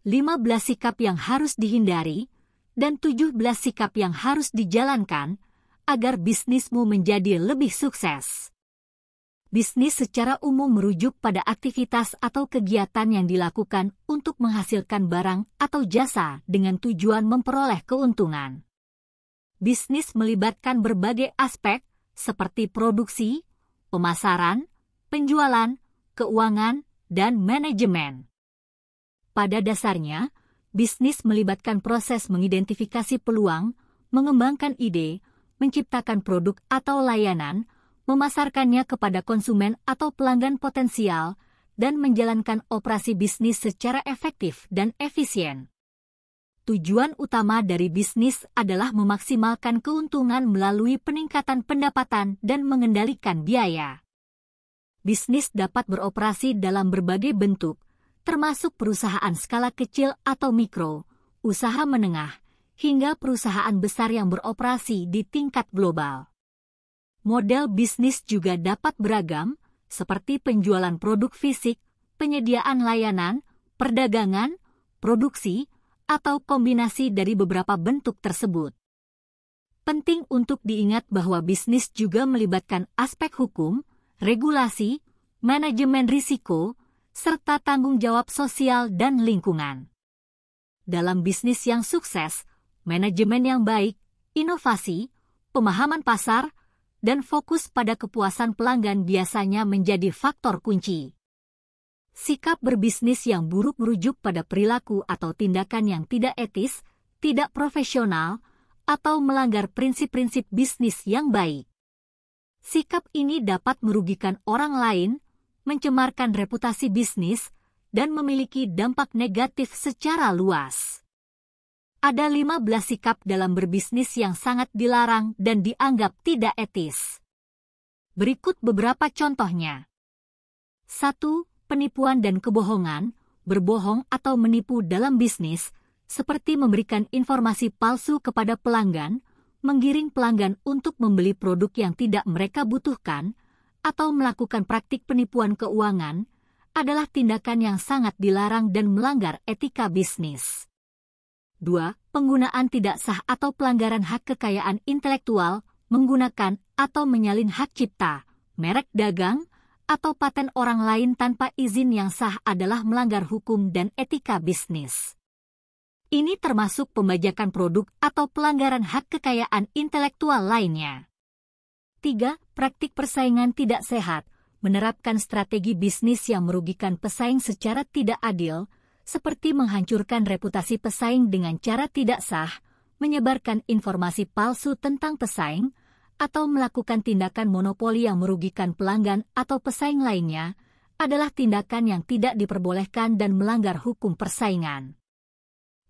15 sikap yang harus dihindari, dan 17 sikap yang harus dijalankan agar bisnismu menjadi lebih sukses. Bisnis secara umum merujuk pada aktivitas atau kegiatan yang dilakukan untuk menghasilkan barang atau jasa dengan tujuan memperoleh keuntungan. Bisnis melibatkan berbagai aspek seperti produksi, pemasaran, penjualan, keuangan, dan manajemen. Pada dasarnya, bisnis melibatkan proses mengidentifikasi peluang, mengembangkan ide, menciptakan produk atau layanan, memasarkannya kepada konsumen atau pelanggan potensial, dan menjalankan operasi bisnis secara efektif dan efisien. Tujuan utama dari bisnis adalah memaksimalkan keuntungan melalui peningkatan pendapatan dan mengendalikan biaya. Bisnis dapat beroperasi dalam berbagai bentuk, termasuk perusahaan skala kecil atau mikro, usaha menengah, hingga perusahaan besar yang beroperasi di tingkat global. Model bisnis juga dapat beragam, seperti penjualan produk fisik, penyediaan layanan, perdagangan, produksi, atau kombinasi dari beberapa bentuk tersebut. Penting untuk diingat bahwa bisnis juga melibatkan aspek hukum, regulasi, manajemen risiko, serta tanggung jawab sosial dan lingkungan. Dalam bisnis yang sukses, manajemen yang baik, inovasi, pemahaman pasar, dan fokus pada kepuasan pelanggan biasanya menjadi faktor kunci. Sikap berbisnis yang buruk merujuk pada perilaku atau tindakan yang tidak etis, tidak profesional, atau melanggar prinsip-prinsip bisnis yang baik. Sikap ini dapat merugikan orang lain, mencemarkan reputasi bisnis, dan memiliki dampak negatif secara luas. Ada 15 sikap dalam berbisnis yang sangat dilarang dan dianggap tidak etis. Berikut beberapa contohnya. 1. Penipuan dan kebohongan, berbohong atau menipu dalam bisnis, seperti memberikan informasi palsu kepada pelanggan, menggiring pelanggan untuk membeli produk yang tidak mereka butuhkan, atau melakukan praktik penipuan keuangan, adalah tindakan yang sangat dilarang dan melanggar etika bisnis. 2. Penggunaan tidak sah atau pelanggaran hak kekayaan intelektual, menggunakan atau menyalin hak cipta, merek dagang, atau paten orang lain tanpa izin yang sah adalah melanggar hukum dan etika bisnis. Ini termasuk pembajakan produk atau pelanggaran hak kekayaan intelektual lainnya. 3. Praktik persaingan tidak sehat, menerapkan strategi bisnis yang merugikan pesaing secara tidak adil, seperti menghancurkan reputasi pesaing dengan cara tidak sah, menyebarkan informasi palsu tentang pesaing, atau melakukan tindakan monopoli yang merugikan pelanggan atau pesaing lainnya, adalah tindakan yang tidak diperbolehkan dan melanggar hukum persaingan.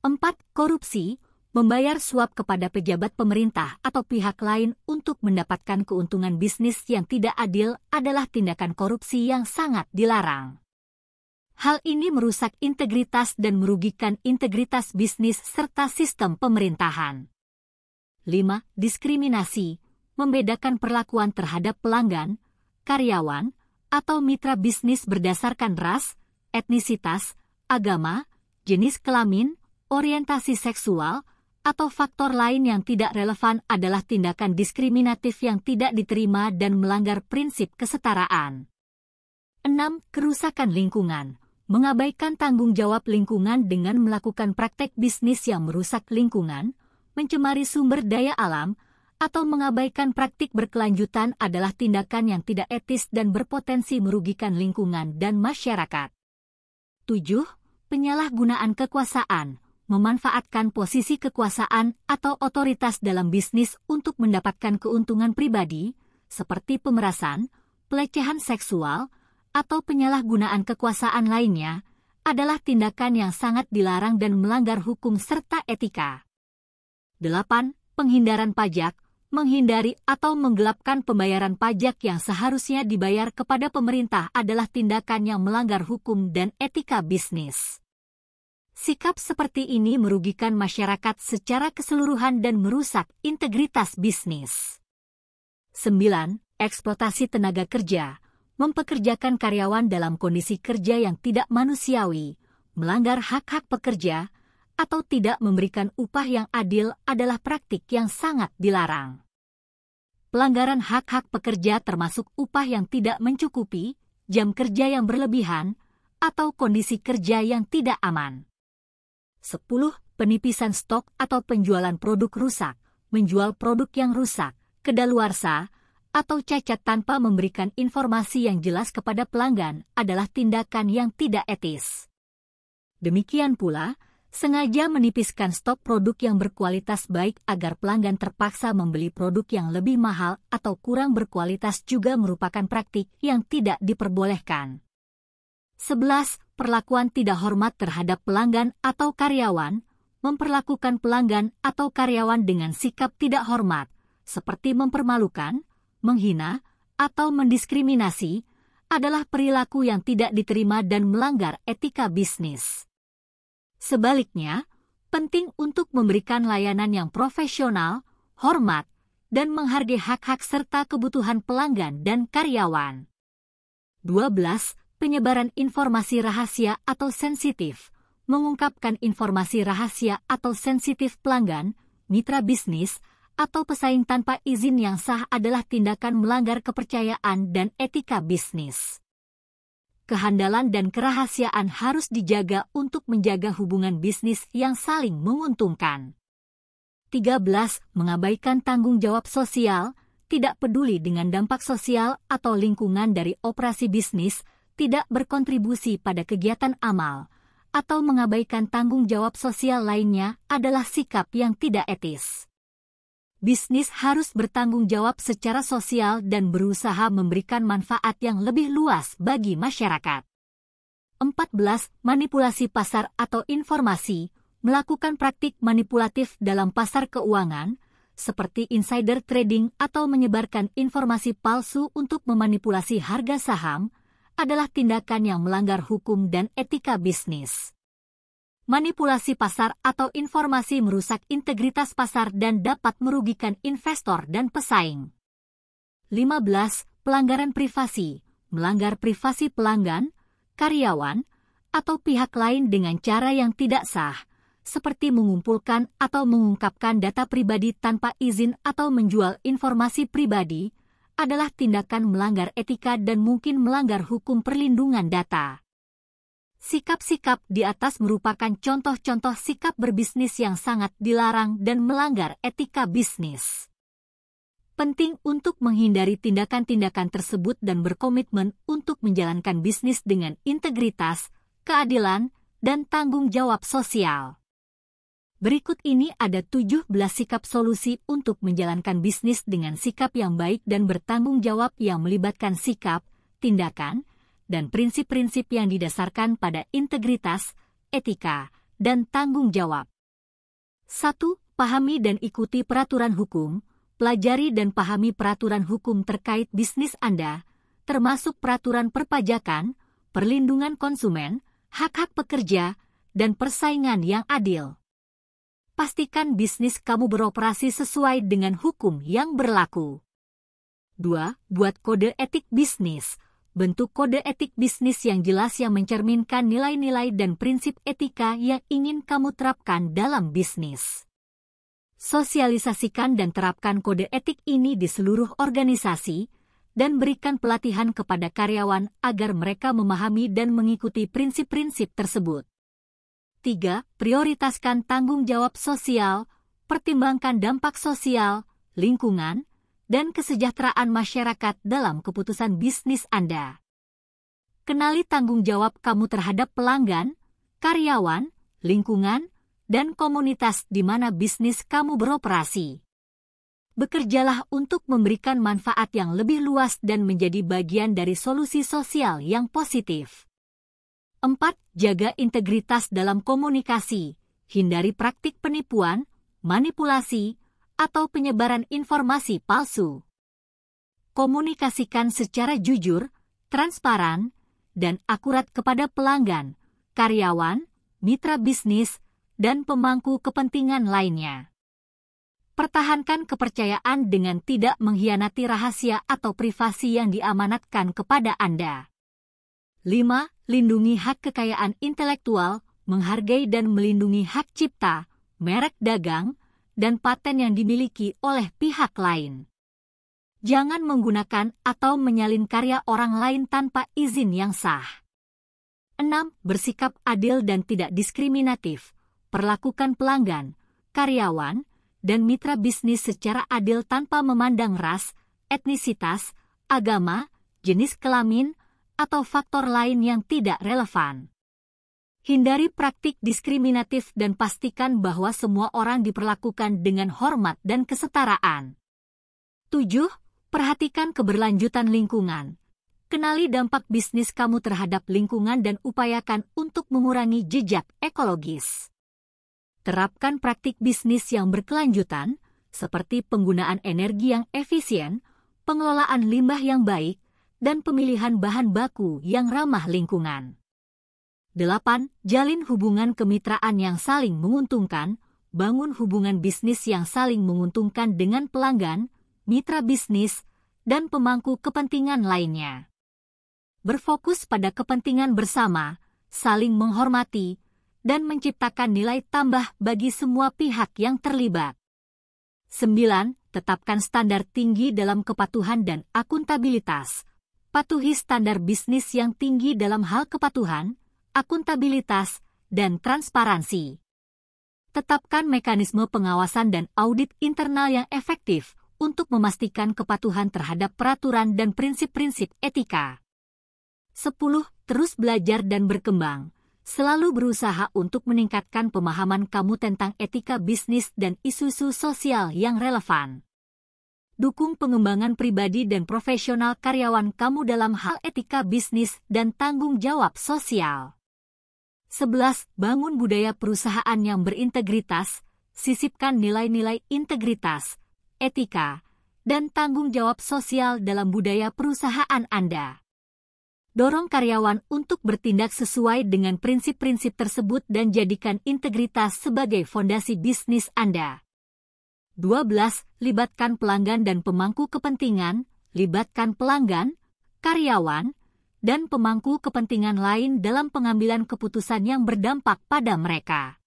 4. Korupsi, membayar suap kepada pejabat pemerintah atau pihak lain untuk mendapatkan keuntungan bisnis yang tidak adil adalah tindakan korupsi yang sangat dilarang. Hal ini merusak integritas dan merugikan integritas bisnis serta sistem pemerintahan. 5. Diskriminasi, membedakan perlakuan terhadap pelanggan, karyawan, atau mitra bisnis berdasarkan ras, etnisitas, agama, jenis kelamin, orientasi seksual, atau faktor lain yang tidak relevan adalah tindakan diskriminatif yang tidak diterima dan melanggar prinsip kesetaraan. 6. Kerusakan lingkungan, mengabaikan tanggung jawab lingkungan dengan melakukan praktek bisnis yang merusak lingkungan, mencemari sumber daya alam, atau mengabaikan praktik berkelanjutan adalah tindakan yang tidak etis dan berpotensi merugikan lingkungan dan masyarakat. 7. Penyalahgunaan kekuasaan, memanfaatkan posisi kekuasaan atau otoritas dalam bisnis untuk mendapatkan keuntungan pribadi, seperti pemerasan, pelecehan seksual, atau penyalahgunaan kekuasaan lainnya, adalah tindakan yang sangat dilarang dan melanggar hukum serta etika. 8. Penghindaran pajak, menghindari atau menggelapkan pembayaran pajak yang seharusnya dibayar kepada pemerintah adalah tindakan yang melanggar hukum dan etika bisnis. Sikap seperti ini merugikan masyarakat secara keseluruhan dan merusak integritas bisnis. 9. Eksploitasi tenaga kerja, mempekerjakan karyawan dalam kondisi kerja yang tidak manusiawi, melanggar hak-hak pekerja, atau tidak memberikan upah yang adil adalah praktik yang sangat dilarang. Pelanggaran hak-hak pekerja termasuk upah yang tidak mencukupi, jam kerja yang berlebihan, atau kondisi kerja yang tidak aman. 10. Penipisan stok atau penjualan produk rusak, menjual produk yang rusak, kedaluarsa, atau cacat tanpa memberikan informasi yang jelas kepada pelanggan adalah tindakan yang tidak etis. Demikian pula, sengaja menipiskan stok produk yang berkualitas baik agar pelanggan terpaksa membeli produk yang lebih mahal atau kurang berkualitas juga merupakan praktik yang tidak diperbolehkan. 11. Perlakuan tidak hormat terhadap pelanggan atau karyawan, memperlakukan pelanggan atau karyawan dengan sikap tidak hormat, seperti mempermalukan, menghina, atau mendiskriminasi, adalah perilaku yang tidak diterima dan melanggar etika bisnis. Sebaliknya, penting untuk memberikan layanan yang profesional, hormat, dan menghargai hak-hak serta kebutuhan pelanggan dan karyawan. 12. Penyebaran informasi rahasia atau sensitif, mengungkapkan informasi rahasia atau sensitif pelanggan, mitra bisnis, atau pesaing tanpa izin yang sah adalah tindakan melanggar kepercayaan dan etika bisnis. Kehandalan dan kerahasiaan harus dijaga untuk menjaga hubungan bisnis yang saling menguntungkan. 13. Mengabaikan tanggung jawab sosial, tidak peduli dengan dampak sosial atau lingkungan dari operasi bisnis, tidak berkontribusi pada kegiatan amal, atau mengabaikan tanggung jawab sosial lainnya adalah sikap yang tidak etis. Bisnis harus bertanggung jawab secara sosial dan berusaha memberikan manfaat yang lebih luas bagi masyarakat. 14. Manipulasi pasar atau informasi, melakukan praktik manipulatif dalam pasar keuangan, seperti insider trading atau menyebarkan informasi palsu untuk memanipulasi harga saham, adalah tindakan yang melanggar hukum dan etika bisnis. Manipulasi pasar atau informasi merusak integritas pasar dan dapat merugikan investor dan pesaing. 15. Pelanggaran privasi, melanggar privasi pelanggan, karyawan, atau pihak lain dengan cara yang tidak sah, seperti mengumpulkan atau mengungkapkan data pribadi tanpa izin atau menjual informasi pribadi, adalah tindakan melanggar etika dan mungkin melanggar hukum perlindungan data. Sikap-sikap di atas merupakan contoh-contoh sikap berbisnis yang sangat dilarang dan melanggar etika bisnis. Penting untuk menghindari tindakan-tindakan tersebut dan berkomitmen untuk menjalankan bisnis dengan integritas, keadilan, dan tanggung jawab sosial. Berikut ini ada 17 sikap solusi untuk menjalankan bisnis dengan sikap yang baik dan bertanggung jawab yang melibatkan sikap, tindakan, dan prinsip-prinsip yang didasarkan pada integritas, etika, dan tanggung jawab. 1. Pahami dan ikuti peraturan hukum. Pelajari dan pahami peraturan hukum terkait bisnis Anda, termasuk peraturan perpajakan, perlindungan konsumen, hak-hak pekerja, dan persaingan yang adil. Pastikan bisnis kamu beroperasi sesuai dengan hukum yang berlaku. 2. Buat kode etik bisnis. Bentuk kode etik bisnis yang jelas yang mencerminkan nilai-nilai dan prinsip etika yang ingin kamu terapkan dalam bisnis. Sosialisasikan dan terapkan kode etik ini di seluruh organisasi, dan berikan pelatihan kepada karyawan agar mereka memahami dan mengikuti prinsip-prinsip tersebut. 3. Prioritaskan tanggung jawab sosial, pertimbangkan dampak sosial, lingkungan, dan kesejahteraan masyarakat dalam keputusan bisnis Anda. Kenali tanggung jawab kamu terhadap pelanggan, karyawan, lingkungan, dan komunitas di mana bisnis kamu beroperasi. Bekerjalah untuk memberikan manfaat yang lebih luas dan menjadi bagian dari solusi sosial yang positif. 4. Jaga integritas dalam komunikasi. Hindari praktik penipuan, manipulasi, atau penyebaran informasi palsu. Komunikasikan secara jujur, transparan, dan akurat kepada pelanggan, karyawan, mitra bisnis, dan pemangku kepentingan lainnya. Pertahankan kepercayaan dengan tidak mengkhianati rahasia atau privasi yang diamanatkan kepada Anda. 5. Lindungi hak kekayaan intelektual. menghargai dan melindungi hak cipta, merek dagang, dan paten yang dimiliki oleh pihak lain. Jangan menggunakan atau menyalin karya orang lain tanpa izin yang sah. 6. Bersikap adil dan tidak diskriminatif. Perlakukan pelanggan, karyawan, dan mitra bisnis secara adil tanpa memandang ras, etnisitas, agama, jenis kelamin, atau faktor lain yang tidak relevan. Hindari praktik diskriminatif dan pastikan bahwa semua orang diperlakukan dengan hormat dan kesetaraan. 7. Perhatikan keberlanjutan lingkungan. Kenali dampak bisnis kamu terhadap lingkungan dan upayakan untuk mengurangi jejak ekologis. Terapkan praktik bisnis yang berkelanjutan, seperti penggunaan energi yang efisien, pengelolaan limbah yang baik, dan pemilihan bahan baku yang ramah lingkungan. 8. Jalin hubungan kemitraan yang saling menguntungkan. Bangun hubungan bisnis yang saling menguntungkan dengan pelanggan, mitra bisnis, dan pemangku kepentingan lainnya. Berfokus pada kepentingan bersama, saling menghormati, dan menciptakan nilai tambah bagi semua pihak yang terlibat. 9. Tetapkan standar tinggi dalam kepatuhan dan akuntabilitas. Patuhi standar bisnis yang tinggi dalam hal kepatuhan, akuntabilitas, dan transparansi. Tetapkan mekanisme pengawasan dan audit internal yang efektif untuk memastikan kepatuhan terhadap peraturan dan prinsip-prinsip etika. 10. Terus belajar dan berkembang. Selalu berusaha untuk meningkatkan pemahaman kamu tentang etika bisnis dan isu-isu sosial yang relevan. Dukung pengembangan pribadi dan profesional karyawan kamu dalam hal etika bisnis dan tanggung jawab sosial. 11. Bangun budaya perusahaan yang berintegritas, sisipkan nilai-nilai integritas, etika, dan tanggung jawab sosial dalam budaya perusahaan Anda. Dorong karyawan untuk bertindak sesuai dengan prinsip-prinsip tersebut dan jadikan integritas sebagai fondasi bisnis Anda. 12. Libatkan pelanggan dan pemangku kepentingan, libatkan pelanggan, karyawan, dan pemangku kepentingan lain dalam pengambilan keputusan yang berdampak pada mereka.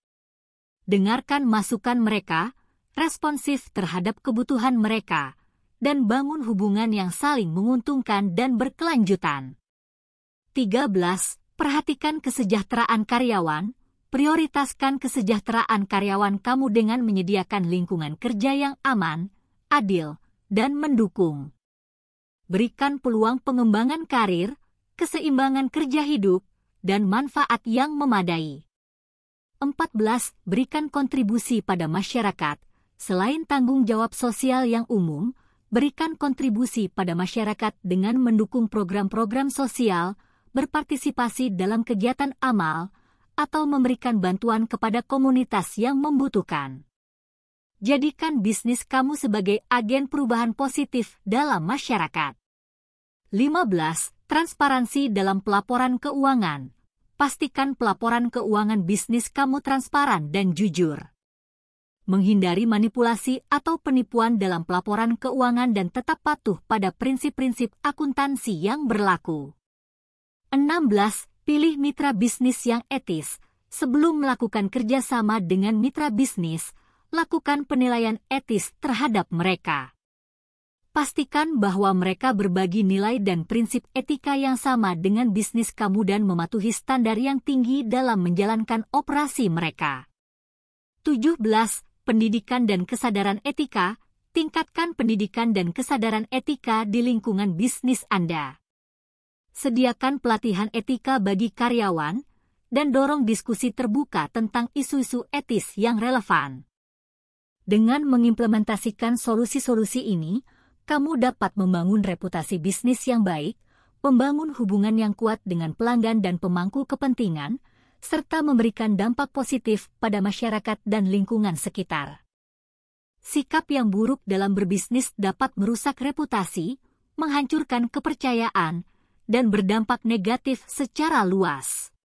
Dengarkan masukan mereka, responsif terhadap kebutuhan mereka, dan bangun hubungan yang saling menguntungkan dan berkelanjutan. 13. Perhatikan kesejahteraan karyawan. Prioritaskan kesejahteraan karyawan kamu dengan menyediakan lingkungan kerja yang aman, adil, dan mendukung. Berikan peluang pengembangan karir, keseimbangan kerja hidup, dan manfaat yang memadai. 14. Berikan kontribusi pada masyarakat. Selain tanggung jawab sosial yang umum, berikan kontribusi pada masyarakat dengan mendukung program-program sosial, berpartisipasi dalam kegiatan amal, atau memberikan bantuan kepada komunitas yang membutuhkan. Jadikan bisnis kamu sebagai agen perubahan positif dalam masyarakat. 15. Transparansi dalam pelaporan keuangan. Pastikan pelaporan keuangan bisnis kamu transparan dan jujur. Menghindari manipulasi atau penipuan dalam pelaporan keuangan dan tetap patuh pada prinsip-prinsip akuntansi yang berlaku. 16. Pilih mitra bisnis yang etis. Sebelum melakukan kerjasama dengan mitra bisnis, lakukan penilaian etis terhadap mereka. Pastikan bahwa mereka berbagi nilai dan prinsip etika yang sama dengan bisnis kamu dan mematuhi standar yang tinggi dalam menjalankan operasi mereka. 17. Pendidikan dan kesadaran etika. Tingkatkan pendidikan dan kesadaran etika di lingkungan bisnis Anda. Sediakan pelatihan etika bagi karyawan, dan dorong diskusi terbuka tentang isu-isu etis yang relevan. Dengan mengimplementasikan solusi-solusi ini, kamu dapat membangun reputasi bisnis yang baik, membangun hubungan yang kuat dengan pelanggan dan pemangku kepentingan, serta memberikan dampak positif pada masyarakat dan lingkungan sekitar. Sikap yang buruk dalam berbisnis dapat merusak reputasi, menghancurkan kepercayaan, dan berdampak negatif secara luas.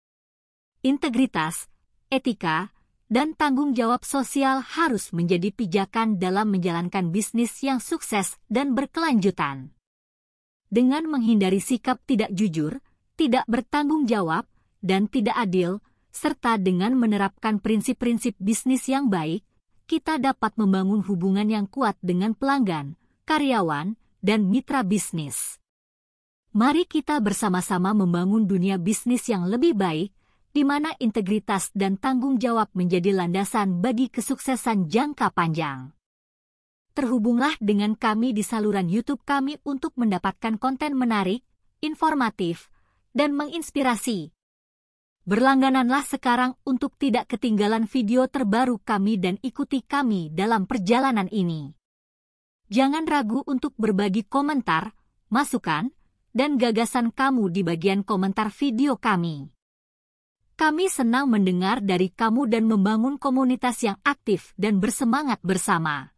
Integritas, etika, dan tanggung jawab sosial harus menjadi pijakan dalam menjalankan bisnis yang sukses dan berkelanjutan. Dengan menghindari sikap tidak jujur, tidak bertanggung jawab, dan tidak adil, serta dengan menerapkan prinsip-prinsip bisnis yang baik, kita dapat membangun hubungan yang kuat dengan pelanggan, karyawan, dan mitra bisnis. Mari kita bersama-sama membangun dunia bisnis yang lebih baik, di mana integritas dan tanggung jawab menjadi landasan bagi kesuksesan jangka panjang. Terhubunglah dengan kami di saluran YouTube kami untuk mendapatkan konten menarik, informatif, dan menginspirasi. Berlanggananlah sekarang untuk tidak ketinggalan video terbaru kami dan ikuti kami dalam perjalanan ini. Jangan ragu untuk berbagi komentar, masukan, dan gagasan kamu di bagian komentar video kami. Kami senang mendengar dari kamu dan membangun komunitas yang aktif dan bersemangat bersama.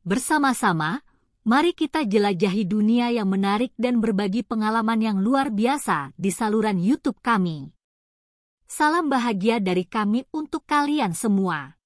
Bersama-sama, mari kita jelajahi dunia yang menarik dan berbagi pengalaman yang luar biasa di saluran YouTube kami. Salam bahagia dari kami untuk kalian semua.